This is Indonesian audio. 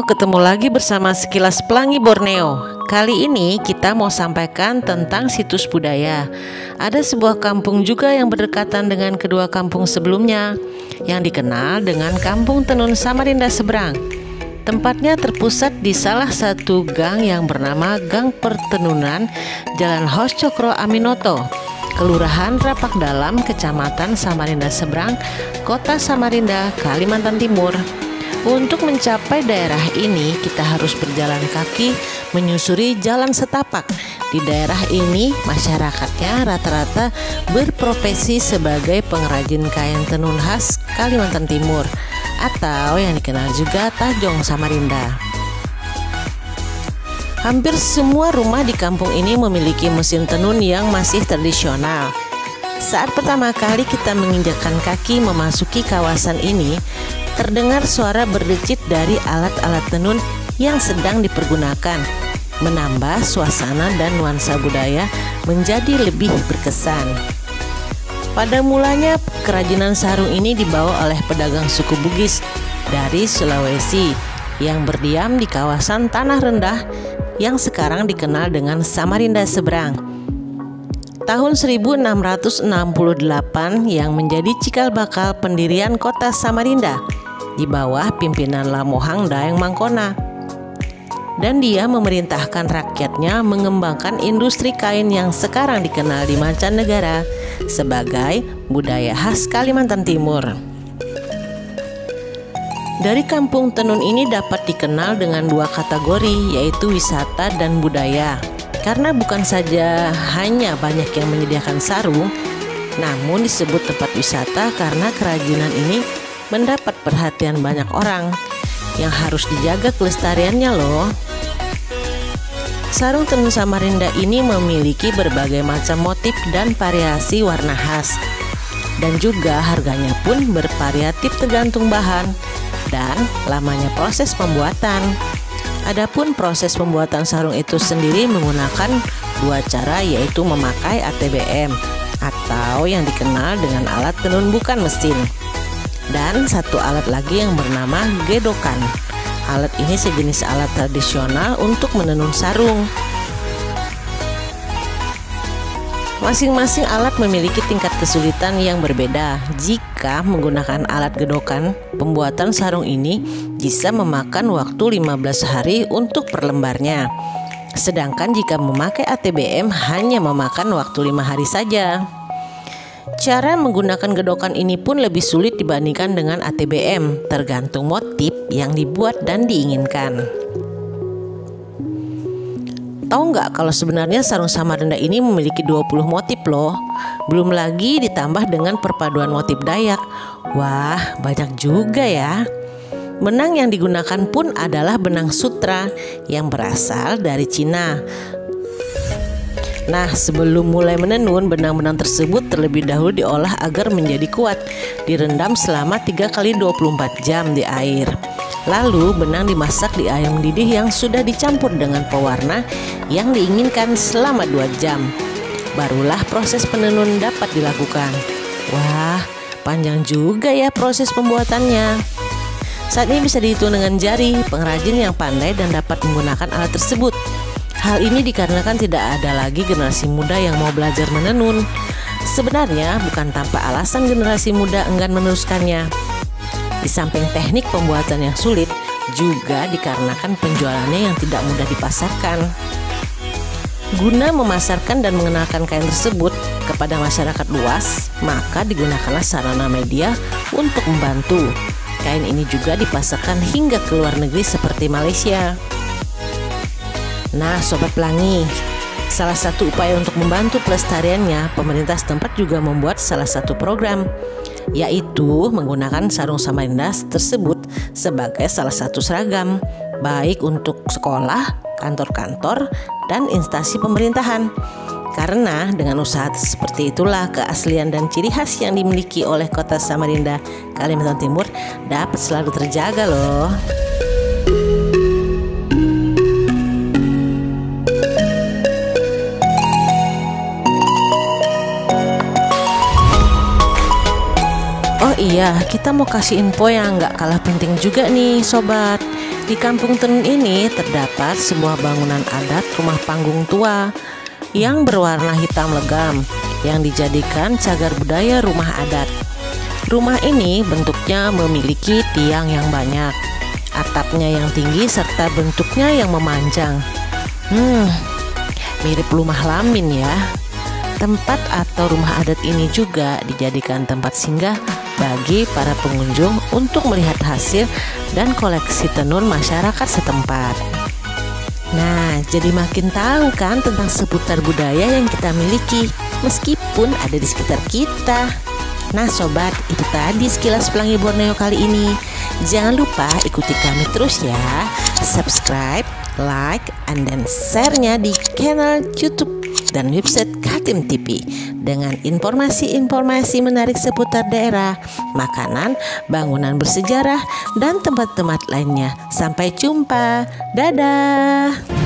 ketemu lagi bersama Sekilas Pelangi Borneo. Kali ini kita mau sampaikan tentang situs budaya. Ada sebuah kampung juga yang berdekatan dengan kedua kampung sebelumnya, yang dikenal dengan Kampung Tenun Samarinda Seberang. Tempatnya terpusat di salah satu gang yang bernama Gang Pertenunan, Jalan Hos Cokro Aminoto, Kelurahan Rapak Dalam, Kecamatan Samarinda Seberang, Kota Samarinda, Kalimantan Timur. Untuk mencapai daerah ini, kita harus berjalan kaki menyusuri jalan setapak. Di daerah ini, masyarakatnya rata-rata berprofesi sebagai pengrajin kain tenun khas Kalimantan Timur, atau yang dikenal juga Tajong Samarinda. Hampir semua rumah di kampung ini memiliki mesin tenun yang masih tradisional. Saat pertama kali kita menginjakkan kaki memasuki kawasan ini, terdengar suara berdecit dari alat-alat tenun yang sedang dipergunakan, menambah suasana dan nuansa budaya menjadi lebih berkesan. Pada mulanya, kerajinan sarung ini dibawa oleh pedagang suku Bugis dari Sulawesi yang berdiam di kawasan Tanah Rendah yang sekarang dikenal dengan Samarinda Seberang. Tahun 1668 yang menjadi cikal bakal pendirian kota Samarinda di bawah pimpinan Lamohang Daeng Mangkona. Dan dia memerintahkan rakyatnya mengembangkan industri kain yang sekarang dikenal di mancanegara sebagai budaya khas Kalimantan Timur. Dari kampung tenun ini dapat dikenal dengan dua kategori, yaitu wisata dan budaya. Karena bukan saja hanya banyak yang menyediakan sarung, namun disebut tempat wisata karena kerajinan ini mendapat perhatian banyak orang yang harus dijaga kelestariannya loh. Sarung tenun Samarinda ini memiliki berbagai macam motif dan variasi warna khas, dan juga harganya pun bervariatif tergantung bahan dan lamanya proses pembuatan. Adapun proses pembuatan sarung itu sendiri menggunakan dua cara, yaitu memakai ATBM atau yang dikenal dengan alat tenun bukan mesin, dan satu alat lagi yang bernama gedokan. Alat ini sejenis alat tradisional untuk menenun sarung. Masing-masing alat memiliki tingkat kesulitan yang berbeda. Jika menggunakan alat gedokan, pembuatan sarung ini bisa memakan waktu 15 hari untuk per lembarnya. Sedangkan jika memakai ATBM hanya memakan waktu 5 hari saja. Cara menggunakan gedokan ini pun lebih sulit dibandingkan dengan ATBM, tergantung motif yang dibuat dan diinginkan. Tahu nggak kalau sebenarnya sarung Samarinda ini memiliki 20 motif loh. Belum lagi ditambah dengan perpaduan motif Dayak. Wah, banyak juga ya. Benang yang digunakan pun adalah benang sutra yang berasal dari Cina. Nah, sebelum mulai menenun, benang-benang tersebut terlebih dahulu diolah agar menjadi kuat, direndam selama 3 kali 24 jam di air. Lalu benang dimasak di air mendidih yang sudah dicampur dengan pewarna yang diinginkan selama 2 jam. Barulah proses penenun dapat dilakukan. Wah, panjang juga ya proses pembuatannya. Saat ini bisa dihitung dengan jari pengrajin yang pandai dan dapat menggunakan alat tersebut. Hal ini dikarenakan tidak ada lagi generasi muda yang mau belajar menenun. Sebenarnya bukan tanpa alasan generasi muda enggan meneruskannya. Di samping teknik pembuatan yang sulit, juga dikarenakan penjualannya yang tidak mudah dipasarkan. Guna memasarkan dan mengenalkan kain tersebut kepada masyarakat luas, maka digunakanlah sarana media untuk membantu. Kain ini juga dipasarkan hingga ke luar negeri seperti Malaysia. Nah, Sobat Pelangi, salah satu upaya untuk membantu pelestariannya, pemerintah setempat juga membuat salah satu program, yaitu menggunakan sarung Samarinda tersebut sebagai salah satu seragam, baik untuk sekolah, kantor-kantor, dan instansi pemerintahan. Karena dengan usaha seperti itulah keaslian dan ciri khas yang dimiliki oleh kota Samarinda, Kalimantan Timur dapat selalu terjaga loh. Oh iya, kita mau kasih info yang nggak kalah penting juga nih sobat. Di Kampung Tenun ini terdapat sebuah bangunan adat rumah panggung tua yang berwarna hitam legam yang dijadikan cagar budaya rumah adat. Rumah ini bentuknya memiliki tiang yang banyak, atapnya yang tinggi serta bentuknya yang memanjang. Mirip rumah lamin ya. Tempat atau rumah adat ini juga dijadikan tempat singgah bagi para pengunjung untuk melihat hasil dan koleksi tenun masyarakat setempat. Nah, jadi makin tahu kan tentang seputar budaya yang kita miliki, meskipun ada di sekitar kita. Nah sobat, itu tadi sekilas Pelangi Borneo kali ini. Jangan lupa ikuti kami terus ya. Subscribe, like, and then share-nya di channel YouTube dan website Kaltim TV dengan informasi-informasi menarik seputar daerah, makanan, bangunan bersejarah, dan tempat-tempat lainnya. Sampai jumpa. Dadah.